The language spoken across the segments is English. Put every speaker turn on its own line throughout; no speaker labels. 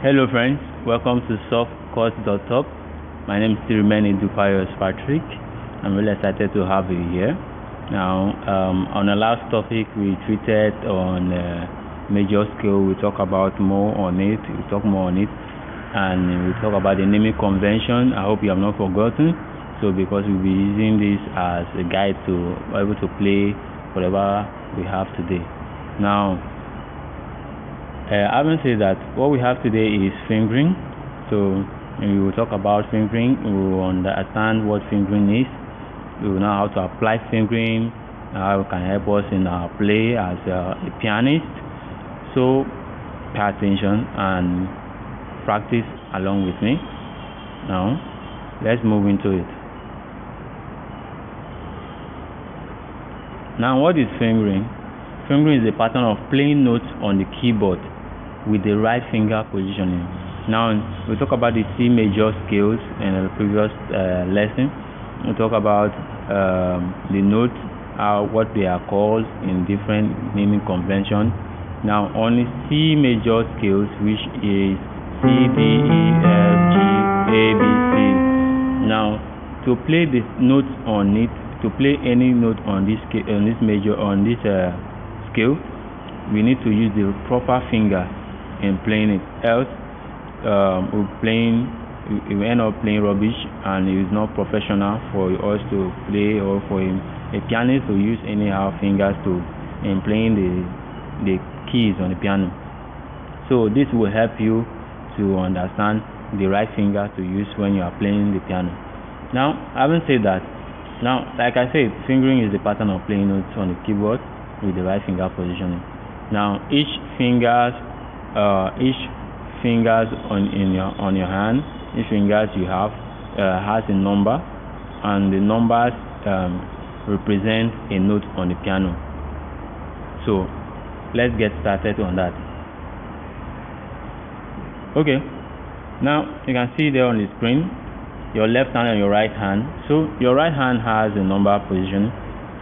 Hello friends, welcome to Softchords.top. My name is still Dupius Patrick. I'm really excited to have you here. Now, on the last topic we treated on major scale, we talk about more on it, and we talk about the naming convention. I hope you have not forgotten. So because we'll be using this as a guide to be able to play whatever we have today. Now, I haven't said that what we have today is fingering. So when we will talk about fingering, we will understand what fingering is. We will know how to apply fingering, how it can help us in our play as a pianist. So pay attention and practice along with me. Now let's move into it. Now, what is fingering? Fingering is a pattern of playing notes on the keyboard with the right finger positioning. Now, we talk about the C major scales in the previous lesson. We talk about the notes, what they are called in different naming conventions. Now, on the C major scales, which is C, D, E, F, G, A, B, C. Now, to play the notes on it, to play any note on this scale, scale, we need to use the proper finger in playing it. Else, we end up playing rubbish, and it is not professional for us to play, or for a pianist to use anyhow fingers in playing the keys on the piano. So this will help you to understand the right finger to use when you are playing the piano. Now, having said that, now, like I said, fingering is the pattern of playing notes on the keyboard with the right finger positioning. Now, each fingers on your hand, each fingers you have has a number, and the numbers represent a note on the piano. So let's get started on that. Okay, now you can see there on the screen your left hand and your right hand. So your right hand has a number position,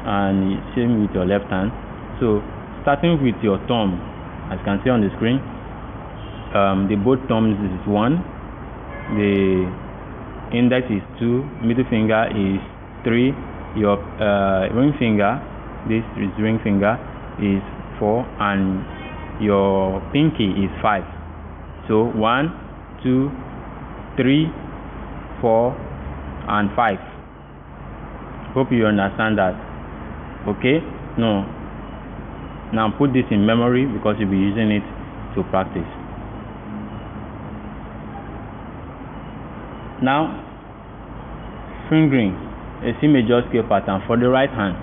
and same with your left hand. So starting with your thumb, as you can see on the screen, the both thumbs is 1, the index is 2, middle finger is 3, your ring finger, this is ring finger, is 4, and your pinky is 5. So 1, 2, 3, 4, and 5. Hope you understand that. Okay? Now put this in memory, because you'll be using it to practice. Now, fingering, a C major scale pattern for the right hand.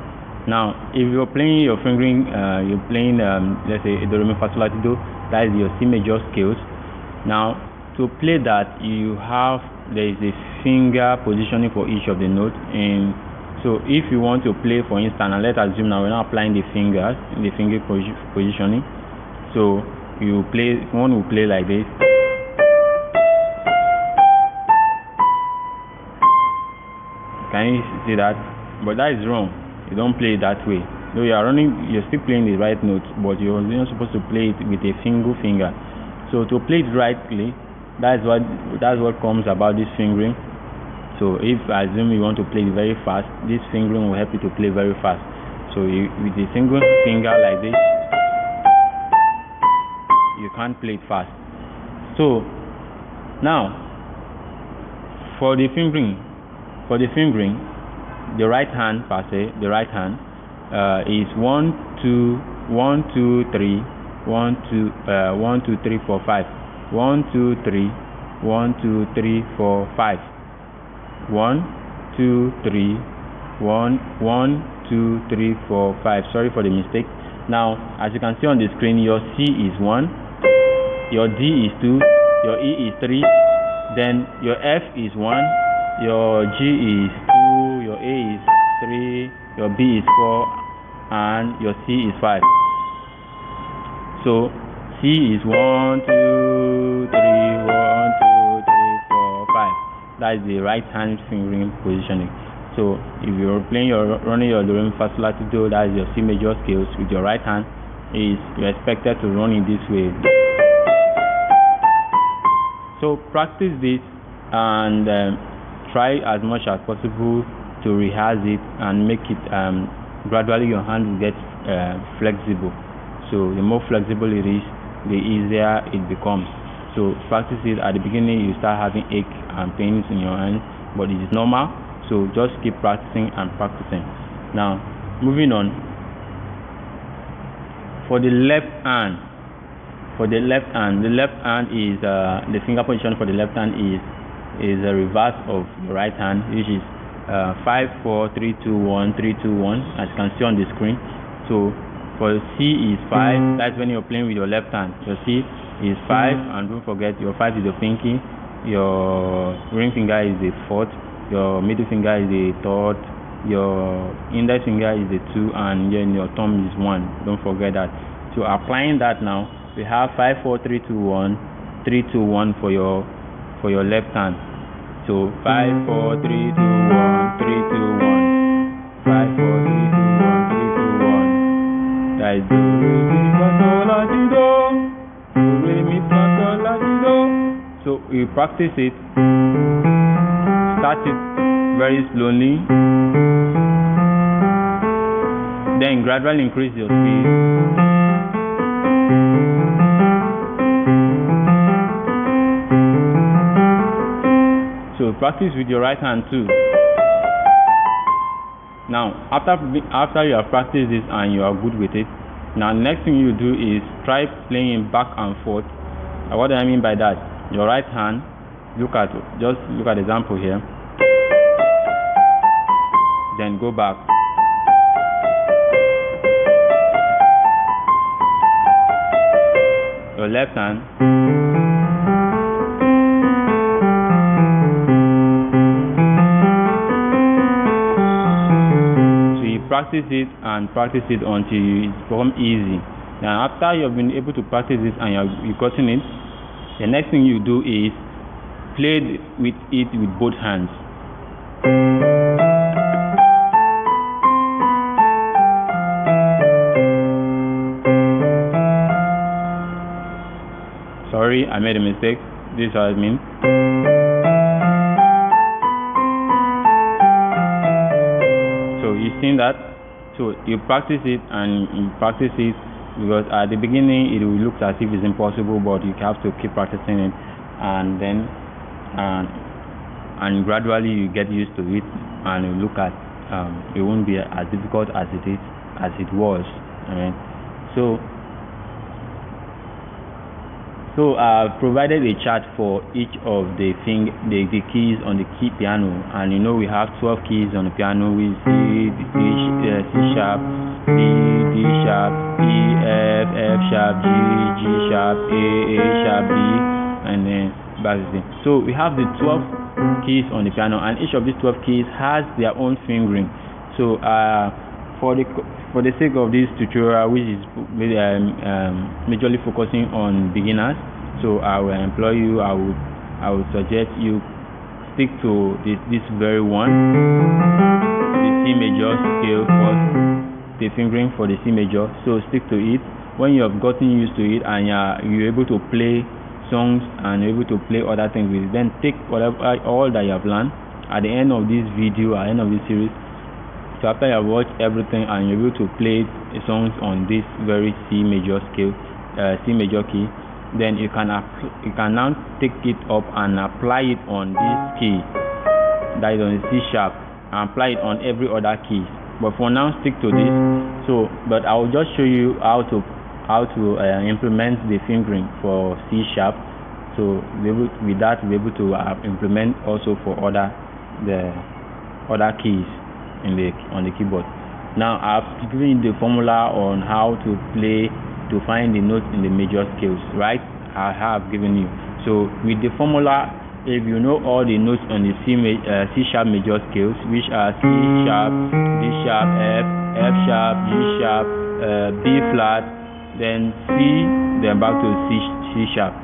Now, if you're playing your fingering, you're playing let's say do, re, mi, fa, sol, la, ti, do, that is your C major scales. Now, to play that, there is a finger positioning for each of the notes. And so if you want to play, for instance, and let's assume now we're not applying the fingers in the finger positioning. So you play, one will play like this. Can you see that? But that is wrong. You don't play it that way. So you're still playing the right notes, but you're not supposed to play it with a single finger. So to play it rightly, that's what comes about this fingering. So if I assume you want to play it very fast, this fingering will help you to play very fast. So with a single finger like this, you can't play it fast. So now for the fingering, the right hand per se, the right hand is 1, 2, 1, 2, 3, 1, 2, 3, 4, 5. 1, 2, 3, 1, 2, 3, 4, 5. 1, 2, 3, 1, 2, 3, 4, 5. Sorry for the mistake. Now, as you can see on the screen, your C is 1, your D is 2, your E is 3, then your F is 1, your G is 2, your A is 3, your B is 4, and your C is 5. So C is 1, 2, 3, 1, 2, 3, 4, 5. That is the right hand fingering positioning. So if you're running your do, re, mi, fa, sol, la, ti, do, that is your C major scales with your right hand, you're expected to run in this way. So practice this and try as much as possible to rehearse it and make it gradually your hand will get flexible. So the more flexible it is, the easier it becomes. So practice it. At the beginning you start having ache and pains in your hand, but it is normal. So just keep practicing and practicing. Now moving on, for the left hand, the left hand is the finger position for the left hand is a reverse of the right hand, which is 5 4 3 2 1 3 2 1, as you can see on the screen. So for C is 5. That's when you're playing with your left hand. Your C is 5, and don't forget your 5 is the pinky, your ring finger is the 4th, your middle finger is the 3rd, your index finger is the 2, and then your thumb is 1. Don't forget that. So applying that now, we have 5 4 3 2 1 3 2 1 for your left hand. So 5 4 3 2 1 3 2 1 5 4 3 2 1 3 2 1. That is do re mi fa sol la ti do, do re mi fa sol la ti do. So you practice it. Start it very slowly, then gradually increase your speed. So practice with your right hand too. Now after you have practiced this and you are good with it, now next thing you do is try playing back and forth. What do I mean by that? Your right hand, just look at the example here, then go back, your left hand, so you practice it and practice it until it becomes easy. Now after you have been able to practice this and you've gotten it, the next thing you do is play with it with both hands. Sorry, I made a mistake. This is what I mean. So you've seen that. So you practice it and you practice it, because at the beginning it will look as if it's impossible, but you have to keep practicing it, and then and gradually you get used to it, and you look at it won't be as difficult as it was. Alright. So I've provided a chart for each of the keys on the key piano, and you know we have 12 keys on the piano. We see C sharp, D sharp, E, F sharp, G sharp, A sharp, B, and then back to C. So we have the 12 keys on the piano, and each of these 12 keys has their own fingering. So for the sake of this tutorial, which is majorly focusing on beginners, so I will employ you, I would suggest you stick to this very one, the C major scale first, the fingering for the C major. So stick to it. When you have gotten used to it and you're able to play songs and you're able to play other things with it, then take all that you have learned at the end of this video, at the end of this series. So after you have watched everything and you're able to play songs on this very C major scale, C major key, then you can now take it up and apply it on this key, that is on the C sharp, and apply it on every other key. But for now, stick to this. So, but I will just show you how to implement the fingering for C sharp. So with that, we'll be able to implement also for the other keys on the keyboard. Now I've given you the formula on how to play to find the notes in the major scales, right? I have given you. So with the formula, if you know all the notes on the C sharp major scales, which are C sharp, D sharp, F sharp, G sharp, B flat, then C, then back to C sharp.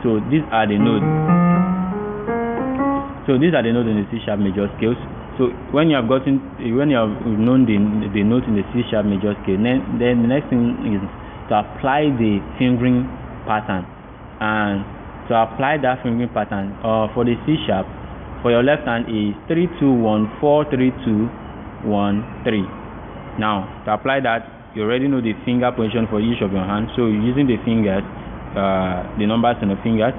So these are the notes. So these are the notes in the C sharp major scales. So when you have known the note in the C sharp major scale, then the next thing is to apply the fingering pattern, and To apply that fingering pattern for the C sharp, for your left hand is 3 2 1 4 3 2 1 3. Now to apply that, you already know the finger position for each of your hands, so you're using the fingers, the numbers on the fingers.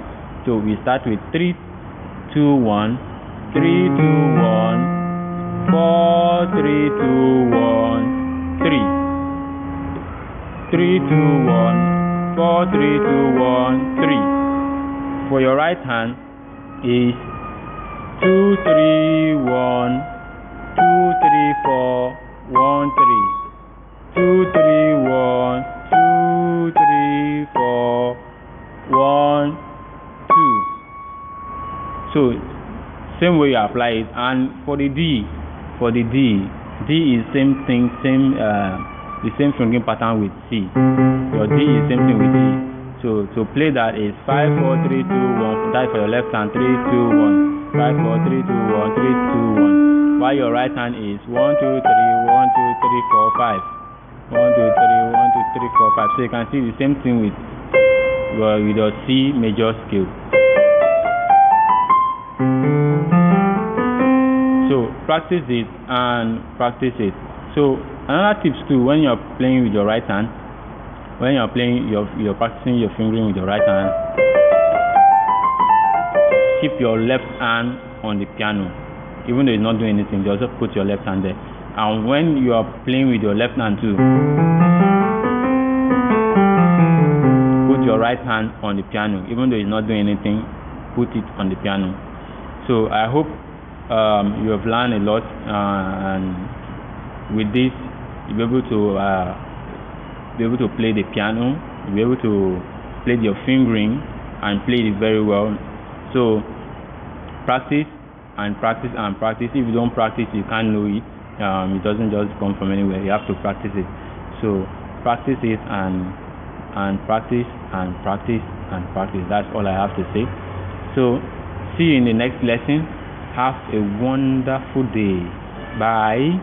So we start with 3 2 1 3 2 1 4 3 2 1 3 3 2 1 4 3 2 1 3. For your right hand is 2 3 1 2 3 4 1 3 2 3 1 2 3 4 1 2. So same way you apply it. And for the D is same thing, the same fingering pattern with C. Your D is same thing with D. So to play that is 5 4 3 2 1. That is for your left hand. 3 2 1 5 4 3 2 1 3 2 1. While your right hand is 1 2 3 1 2 3 4 5 1 2 3 1 2 3 4 5. So you can see the same thing with your C major scale. So practice it and practice it. So another tips too, when you're playing with your right hand, when you're playing, you're practicing your fingering with your right hand, keep your left hand on the piano. Even though it's not doing anything, you also put your left hand there. And when you are playing with your left hand too, put your right hand on the piano. Even though it's not doing anything, put it on the piano. So I hope you have learned a lot, and with this you'll be able to play the piano, you'll be able to play your fingering and play it very well. So practice and practice and practice. If you don't practice, you can't know it. It doesn't just come from anywhere. You have to practice it. So practice it and practice and practice and practice. That's all I have to say. So see you in the next lesson. Have a wonderful day. Bye.